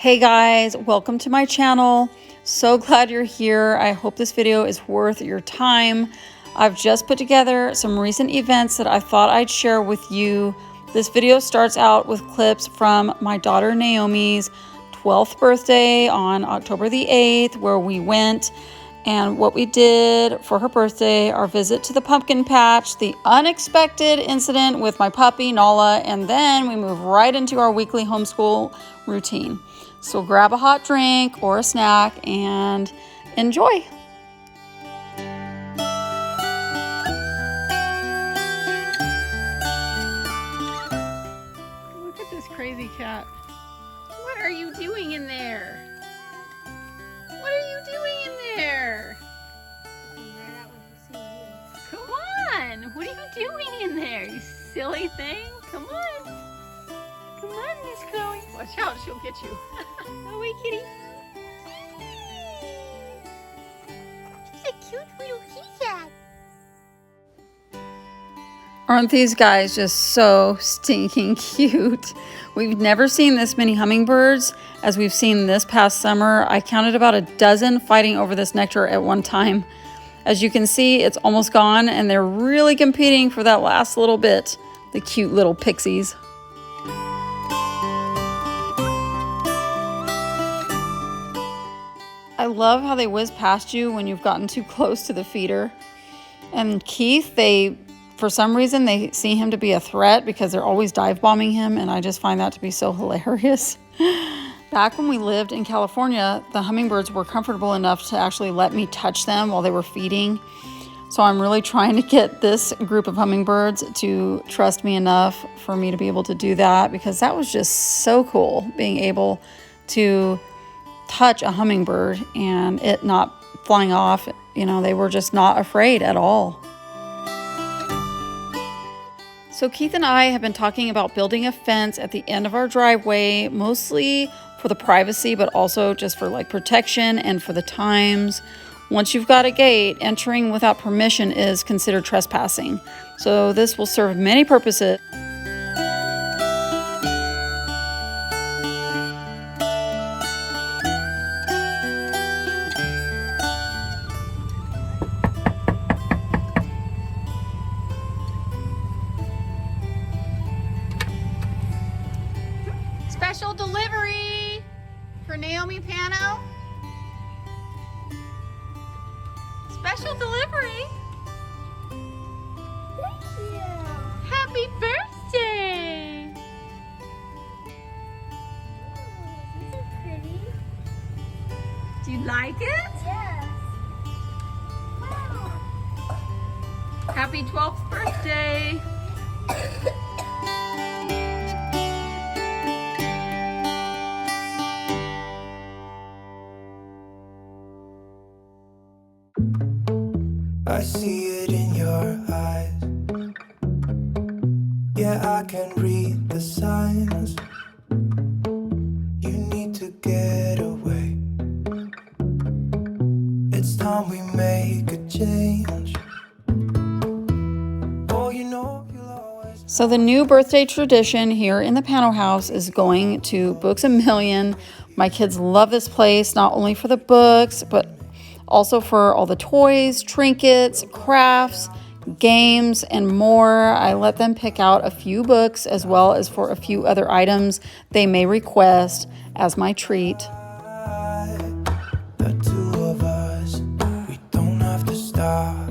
Hey guys, welcome to my channel. So glad you're here. I hope this video is worth your time. I've just put together some recent events that I thought I'd share with you. This video starts out with clips from my daughter Naomi's 12th birthday on October the 8th, where we went and what we did for her birthday, our visit to the pumpkin patch, the unexpected incident with my puppy Nala, and then we move right into our weekly homeschool routine. So grab a hot drink or a snack and enjoy. Look at this crazy cat. What are you doing in there? What are you doing in there? Come on! What are you doing in there, you silly thing? Come on! Come on, Miss Chloe. Watch out, she'll get you. Oh, wait, kitty. She's a cute little kitty cat. Aren't these guys just so stinking cute? We've never seen this many hummingbirds as we've seen this past summer. I counted about a dozen fighting over this nectar at one time. As you can see, it's almost gone and they're really competing for that last little bit. The cute little pixies. I love how they whiz past you when you've gotten too close to the feeder. And Keith, for some reason, they see him to be a threat because they're always dive bombing him, and I just find that to be so hilarious. Back when we lived in California, the hummingbirds were comfortable enough to actually let me touch them while they were feeding. So I'm really trying to get this group of hummingbirds to trust me enough for me to be able to do that, because that was just so cool, being able to touch a hummingbird and it not flying off. You know, they were just not afraid at all. So Keith and I have been talking about building a fence at the end of our driveway, mostly for the privacy, but also just for like protection and for the times. Once you've got a gate, entering without permission is considered trespassing. So this will serve many purposes. Special delivery for Naomi Pano. Special delivery. Thank you. Happy birthday. This is pretty. Do you like it? Yes. Wow. Happy 12th birthday. I see it in your eyes. Yeah, I can read the signs. You need to get away. It's time we make a change. Oh, you know you'll always. So the new birthday tradition here in the Pano house is going to Books A Million. My kids love this place, not only for the books, but also for all the toys, trinkets, crafts, games, and more. I let them pick out a few books as well as for a few other items they may request as my treat. The two of us, we don't have to stop.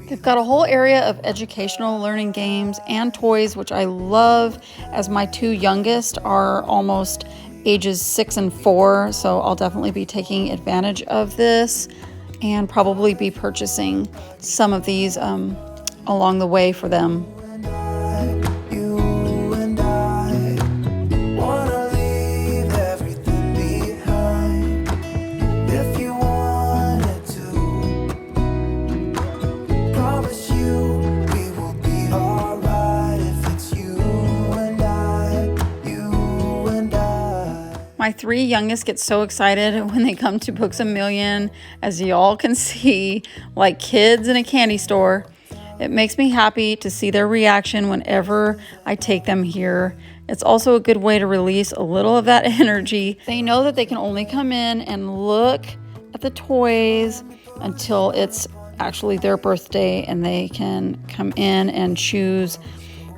They've got a whole area of educational learning games and toys, which I love, as my two youngest are almost ages 6 and 4, so I'll definitely be taking advantage of this and probably be purchasing some of these along the way for them. You and I wanna leave everything behind. If you wanted to, promise you we will be alright. If it's you and I, you and I. My 3 youngest get so excited when they come to Books A Million, as y'all can see, like kids in a candy store. It makes me happy to see their reaction whenever I take them here. It's also a good way to release a little of that energy. They know that they can only come in and look at the toys until it's actually their birthday, and they can come in and choose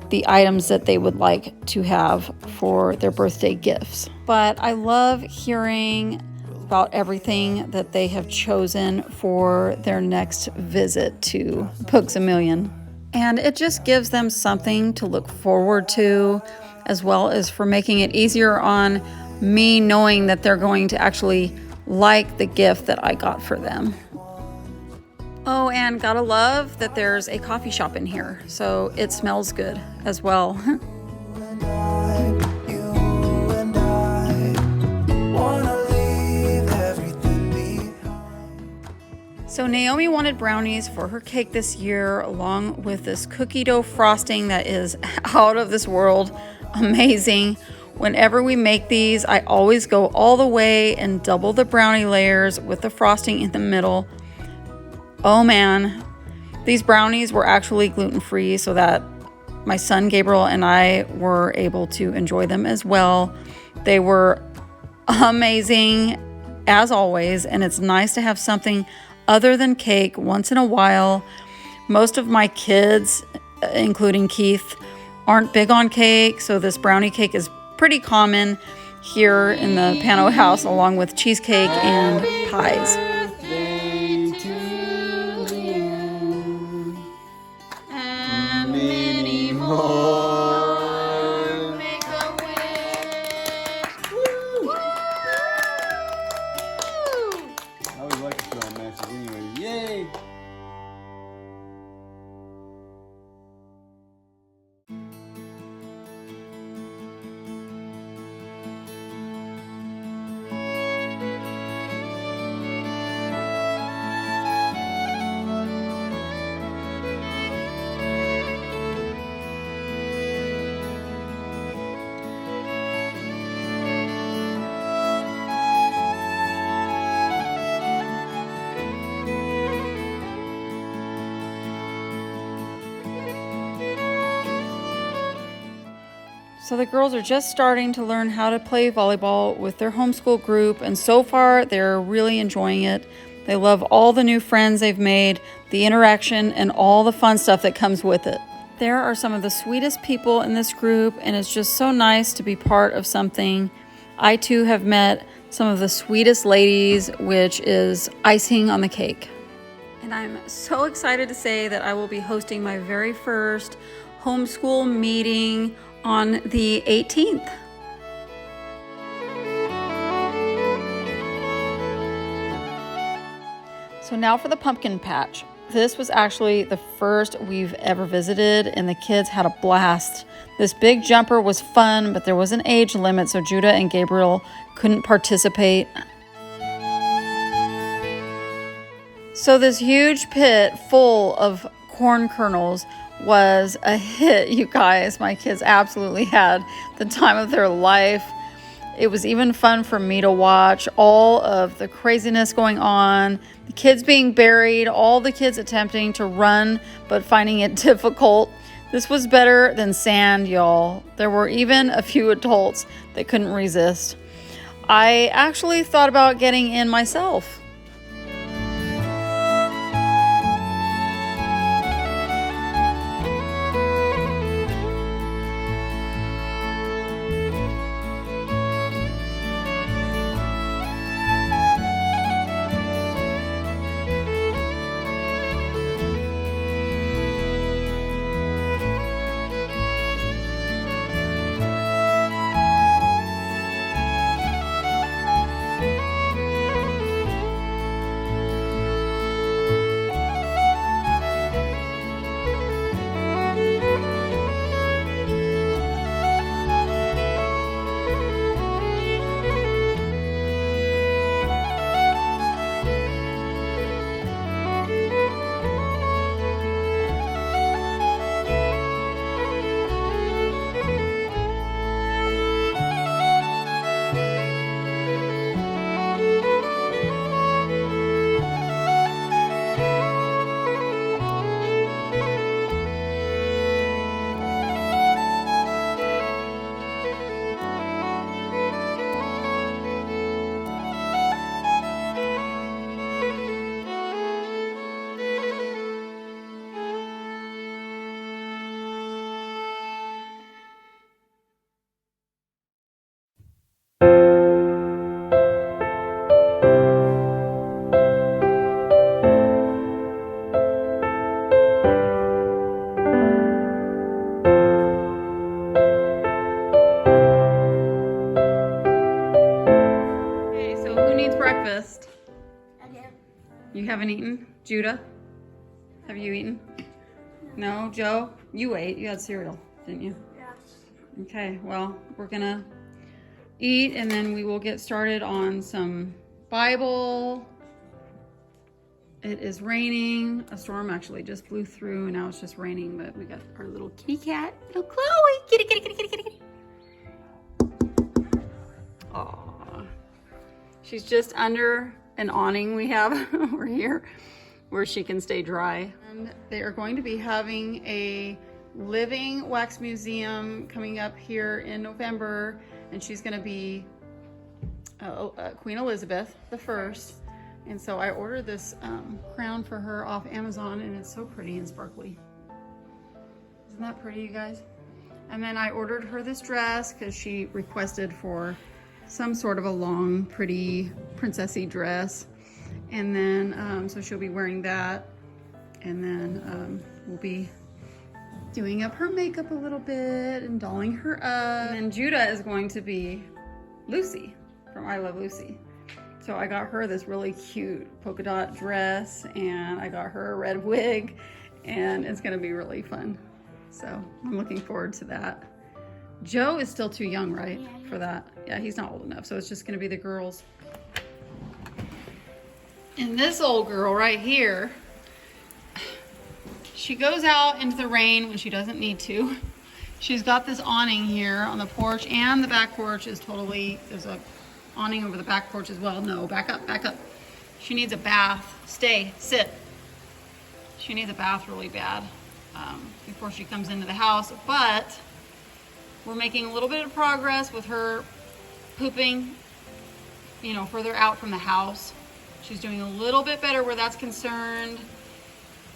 the items that they would like to have for their birthday gifts. But I love hearing about everything that they have chosen for their next visit to Books-A-Million. And it just gives them something to look forward to, as well as for making it easier on me knowing that they're going to actually like the gift that I got for them. Oh, and gotta love that there's a coffee shop in here, so it smells good as well. So Naomi wanted brownies for her cake this year, along with this cookie dough frosting that is out of this world amazing. Whenever we make these, I always go all the way and double the brownie layers with the frosting in the middle. Oh man, these brownies were actually gluten-free so that my son Gabriel and I were able to enjoy them as well. They were amazing as always, and it's nice to have something other than cake once in a while. Most of my kids, including Keith, aren't big on cake, so this brownie cake is pretty common here in the Pano house, along with cheesecake and pies. And many more. Make a wish. Woo! I always like to put on matches anyway. Yay! So the girls are just starting to learn how to play volleyball with their homeschool group, and so far they're really enjoying it. They love all the new friends they've made, the interaction, and all the fun stuff that comes with it. There are some of the sweetest people in this group, and it's just so nice to be part of something. I too have met some of the sweetest ladies, which is icing on the cake. And I'm so excited to say that I will be hosting my very first homeschool meeting on the 18th. So now for the pumpkin patch. This was actually the first we've ever visited, and the kids had a blast. This big jumper was fun, but there was an age limit, so Judah and Gabriel couldn't participate. So this huge pit full of corn kernels was a hit, you guys. My kids absolutely had the time of their life. It was even fun for me to watch all of the craziness going on, the kids being buried, all the kids attempting to run but finding it difficult. This was better than sand, y'all. There were even a few adults that couldn't resist. I actually thought about getting in myself. Okay, so who needs breakfast? I do. You haven't eaten? Judah? Have you eaten? No? Joe? You ate. You had cereal, didn't you? Yes. Okay, well, we're gonna eat and then we will get started on some Bible. It is raining. A storm actually just blew through and now it's just raining, but we got our little kitty cat, little Chloe. Kitty, kitty, kitty, kitty, kitty, kitty. Aww. She's just under an awning we have over here where she can stay dry. And they are going to be having a living wax museum coming up here in November, and she's going to be Queen Elizabeth I. And so I ordered this crown for her off Amazon, and it's so pretty and sparkly. Isn't that pretty, you guys? And then I ordered her this dress because she requested for some sort of a long, pretty princessy dress. And then, so she'll be wearing that. And then we'll be doing up her makeup a little bit and dolling her up. And then Judah is going to be Lucy from I Love Lucy. So I got her this really cute polka dot dress and I got her a red wig and it's gonna be really fun. So I'm looking forward to that. Joe is still too young, right, for that? Yeah, he's not old enough, so it's just gonna be the girls. And this old girl right here, she goes out into the rain when she doesn't need to. She's got this awning here on the porch, and the back porch is totally, there's a awning over the back porch as well. No, back up, back up. She needs a bath. Stay, sit. She needs a bath really bad before she comes into the house, but we're making a little bit of progress with her pooping, you know, further out from the house. She's doing a little bit better where that's concerned.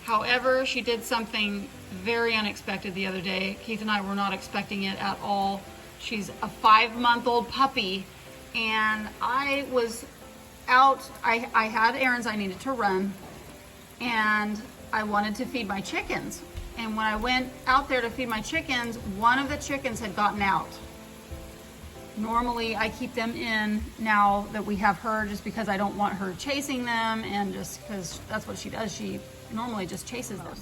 However, she did something very unexpected the other day. Keith and I were not expecting it at all. She's a 5-month-old puppy, and I was out. I had errands I needed to run, and I wanted to feed my chickens. And when I went out there to feed my chickens, one of the chickens had gotten out. Normally I keep them in now that we have her, just because I don't want her chasing them, and just because that's what she does. She normally just chases them.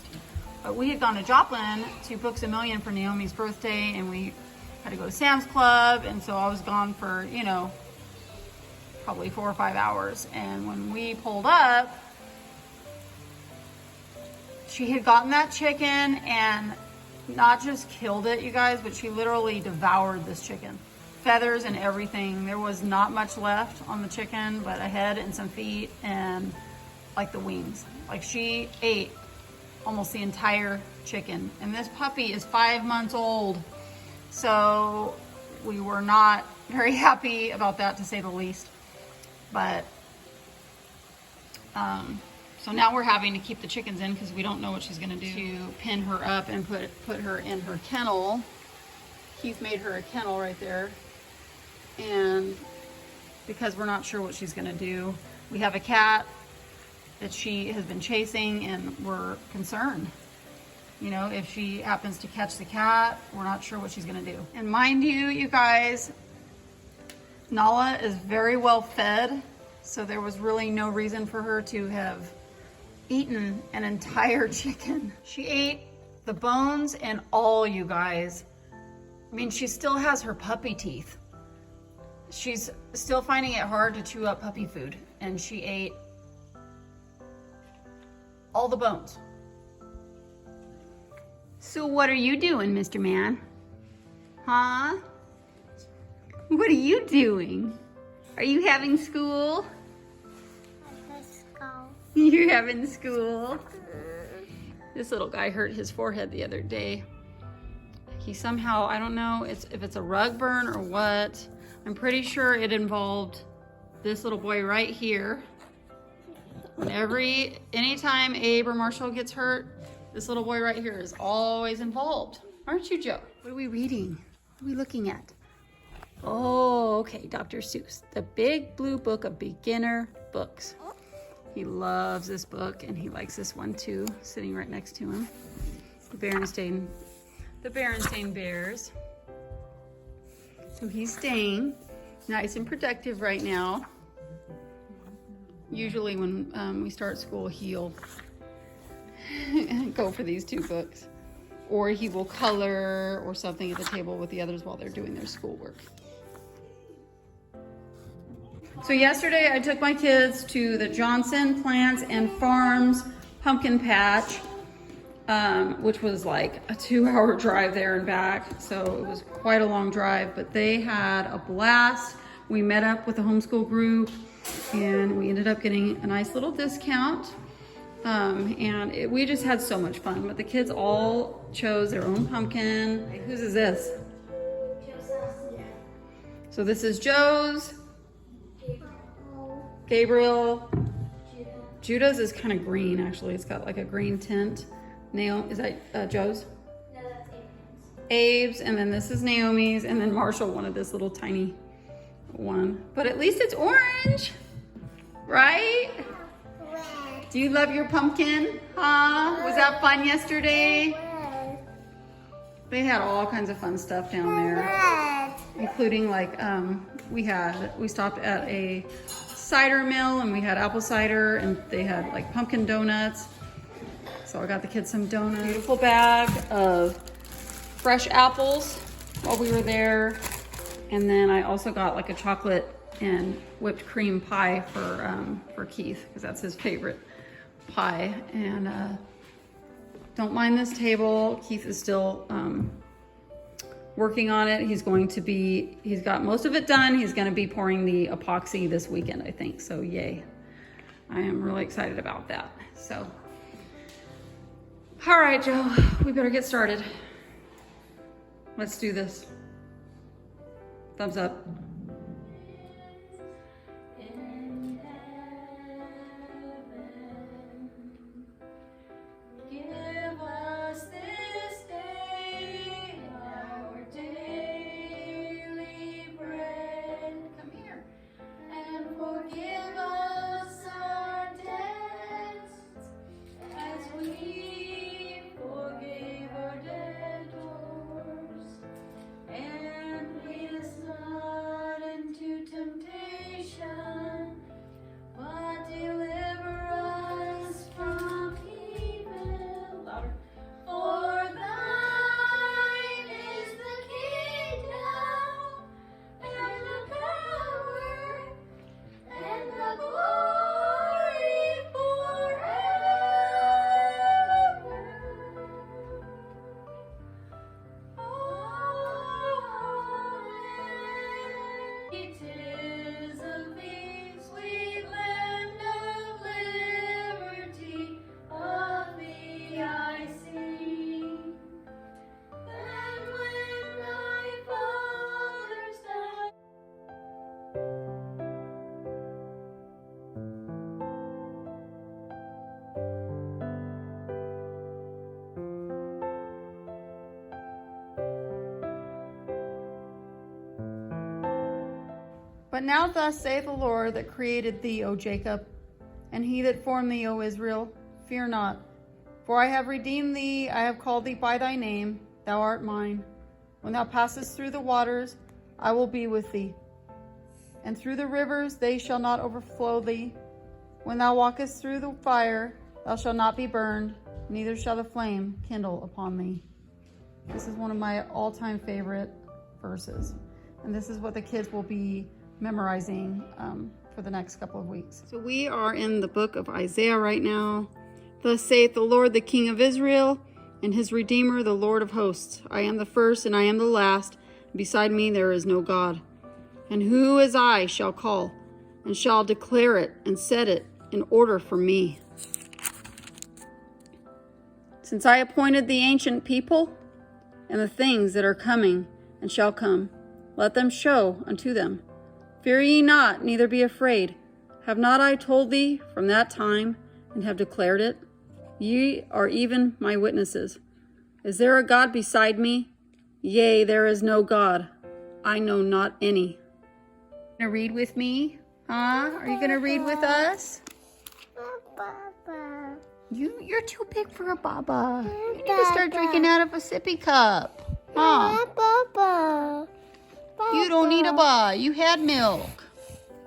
But we had gone to Joplin to Books A Million for Naomi's birthday, and we had to go to Sam's Club, and so I was gone for, you know, probably 4 or 5 hours. And when we pulled up, she had gotten that chicken and not just killed it, you guys, but she literally devoured this chicken. Feathers and everything. There was not much left on the chicken, but a head and some feet and like the wings. Like, she ate almost the entire chicken. And this puppy is 5 months old. So we were not very happy about that, to say the least. But, so now we're having to keep the chickens in because we don't know what she's gonna do to pin her up and put her in her kennel. Keith made her a kennel right there. And because we're not sure what she's gonna do, we have a cat that she has been chasing, and we're concerned. You know, if she happens to catch the cat, we're not sure what she's gonna do. And mind you, you guys, Nala is very well fed, so there was really no reason for her to have eaten an entire chicken. She ate the bones and all, you guys. I mean, she still has her puppy teeth. She's still finding it hard to chew up puppy food, and she ate all the bones. So what are you doing, Mr. Man? Huh? What are you doing? Are you having school? Let's go. You're having school? This little guy hurt his forehead the other day. He somehow, I don't know if it's a rug burn or what. I'm pretty sure it involved this little boy right here. Anytime Abe or Marshall gets hurt, this little boy right here is always involved. Aren't you, Joe? What are we reading? What are we looking at? Oh, okay. Okay, Dr. Seuss, the Big Blue Book of Beginner Books. He loves this book, and he likes this one too, sitting right next to him. The Berenstain Bears. So he's staying nice and productive right now. Usually when we start school, he'll go for these 2 books. Or he will color or something at the table with the others while they're doing their schoolwork. So yesterday I took my kids to the Johnson Plants and Farms pumpkin patch, which was like a 2-hour drive there and back. So it was quite a long drive, but they had a blast. We met up with the homeschool group and we ended up getting a nice little discount. We just had so much fun, but the kids all chose their own pumpkin. Whose is this? So this is Joe's. Gabriel. Judah's is kind of green, actually. It's got like a green tint. Is that Joe's? No, that's Abe's, and then this is Naomi's, and then Marshall wanted this little tiny one. But at least it's orange, right? Red. Do you love your pumpkin? Huh? Was that fun yesterday? Red. They had all kinds of fun stuff down there, Red. including like we stopped at a cider mill and we had apple cider, and they had like pumpkin donuts. So I got the kids some donuts. Beautiful bag of fresh apples while we were there. And then I also got like a chocolate and whipped cream pie for Keith, because that's his favorite pie. And don't mind this table. Keith is still working on it. He's got most of it done. He's gonna be pouring the epoxy this weekend, I think. So yay. I am really excited about that. So, all right, Joe, we better get started. Let's do this. Thumbs up. But now thus saith the Lord that created thee, O Jacob, and he that formed thee, O Israel, fear not. For I have redeemed thee, I have called thee by thy name, thou art mine. When thou passest through the waters, I will be with thee. And through the rivers, they shall not overflow thee. When thou walkest through the fire, thou shalt not be burned, neither shall the flame kindle upon thee. This is one of my all-time favorite verses. And this is what the kids will be memorizing for the next couple of weeks. So we are in the book of Isaiah right now. Thus saith the Lord, the King of Israel, and his Redeemer, the Lord of hosts. I am the first and I am the last. Beside me there is no God. And who as I shall call, and shall declare it, and set it in order for me? Since I appointed the ancient people, and the things that are coming and shall come, let them show unto them. Fear ye not, neither be afraid. Have not I told thee from that time, and have declared it? Ye are even my witnesses. Is there a God beside me? Yea, there is no God. I know not any. Gonna read with me? Huh? Are you gonna read with us? Baba. You're too big for a baba. You need to start drinking out of a sippy cup. Huh? Baba. You don't need a ba. You had milk.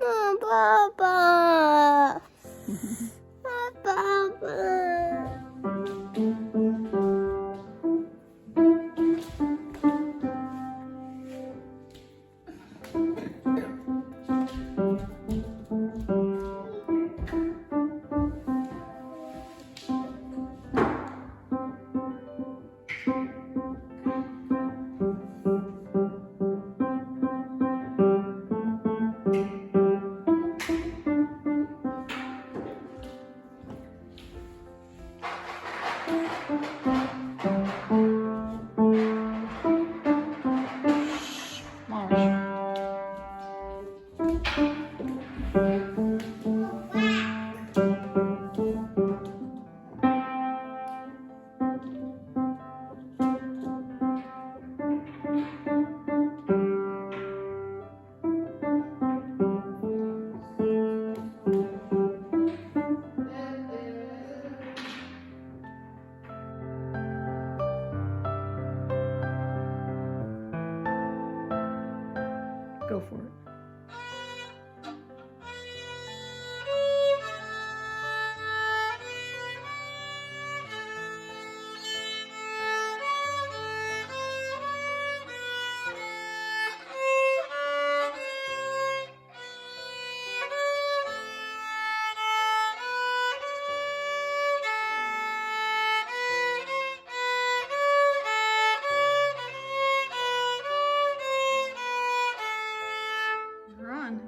Baba. Baba. Go for it. Run.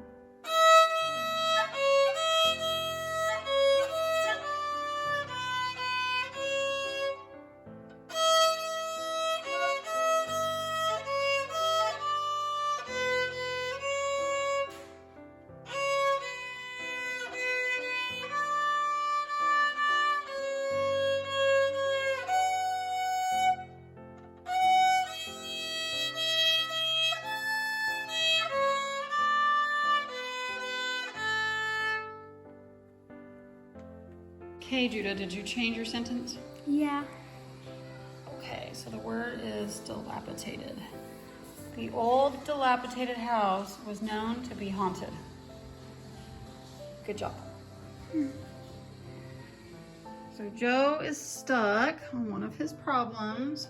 Okay, Judah, did you change your sentence? Yeah. Okay, so the word is dilapidated. The old dilapidated house was known to be haunted. Good job. So Joe is stuck on one of his problems.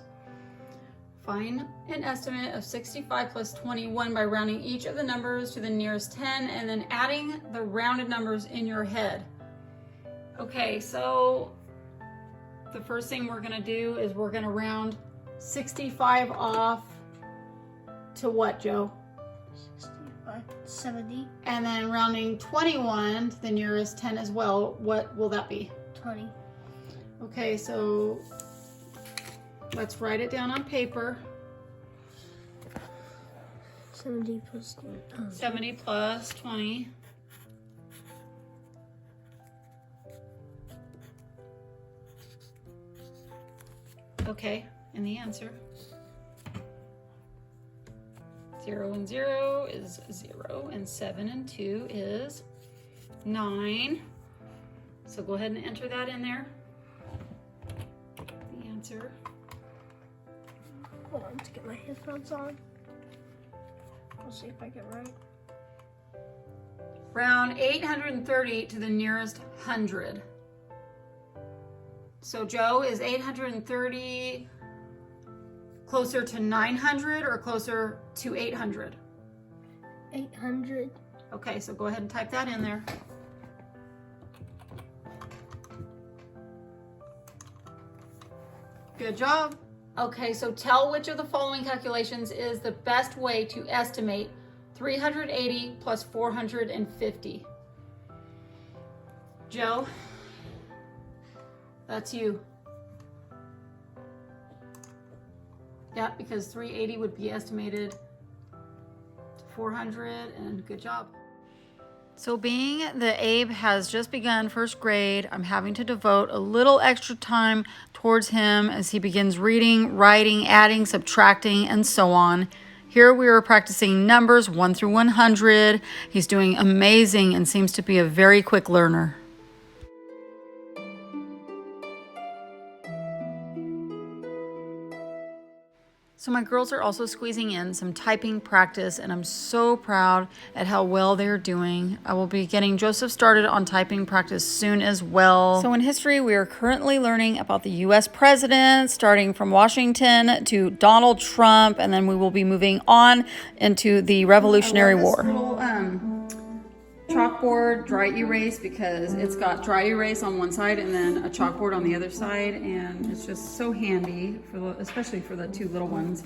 Find an estimate of 65 plus 21 by rounding each of the numbers to the nearest 10 and then adding the rounded numbers in your head. Okay, so the first thing we're gonna do is we're gonna round 65 off to what, Joe? 65, 70, And then rounding 21 to the nearest 10 as well. What will that be? 20. Okay, so let's write it down on paper. 70 plus 70 plus 20. Okay, and the answer. 0 and 0 is 0, and 7 and 2 is 9. So go ahead and enter that in there. The answer. Hold on to get my headphones on. We'll see if I get it right. Round 830 to the nearest 100. So Joe, is 830 closer to 900 or closer to 800? 800. Okay, so go ahead and type that in there. Good job. Okay, so tell which of the following calculations is the best way to estimate 380 plus 450. Joe, that's you. Yeah, because 380 would be estimated to 400, and good job. So being that Abe has just begun first grade, I'm having to devote a little extra time towards him as he begins reading, writing, adding, subtracting, and so on. Here we are practicing numbers 1 through 100. He's doing amazing and seems to be a very quick learner. So my girls are also squeezing in some typing practice, and I'm so proud at how well they're doing. I will be getting Joseph started on typing practice soon as well. So in history, we are currently learning about the U.S. presidents, starting from Washington to Donald Trump, and then we will be moving on into the Revolutionary War. Chalkboard dry erase, because it's got dry erase on one side and then a chalkboard on the other side, and it's just so handy for especially for the two little ones,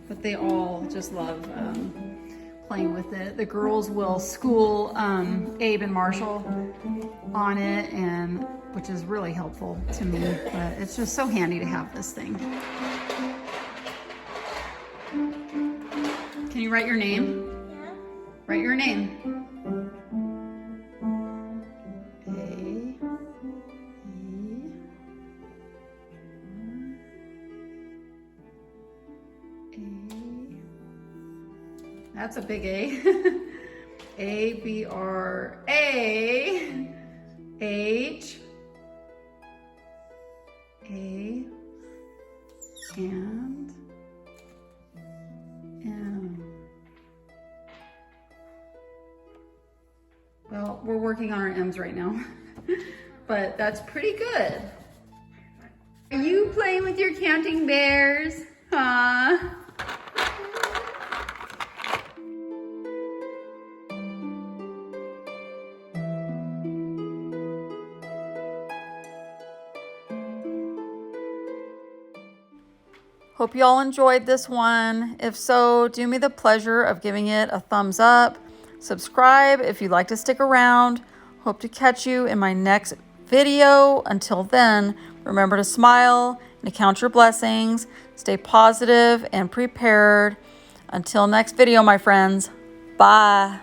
but they all just love playing with it. The girls will school Abe and Marshall on it, and which is really helpful to me, but it's just so handy to have this thing. Can you write your name? Yeah. Write your name. That's a big A. A, B, R, A, H, A, and M. Well, we're working on our M's right now, but that's pretty good. Are you playing with your counting bears? Huh? Hope you all enjoyed this one. If so, do me the pleasure of giving it a thumbs up. Subscribe if you'd like to stick around. Hope to catch you in my next video. Until then, remember to smile and to count your blessings. Stay positive and prepared. Until next video, my friends. Bye.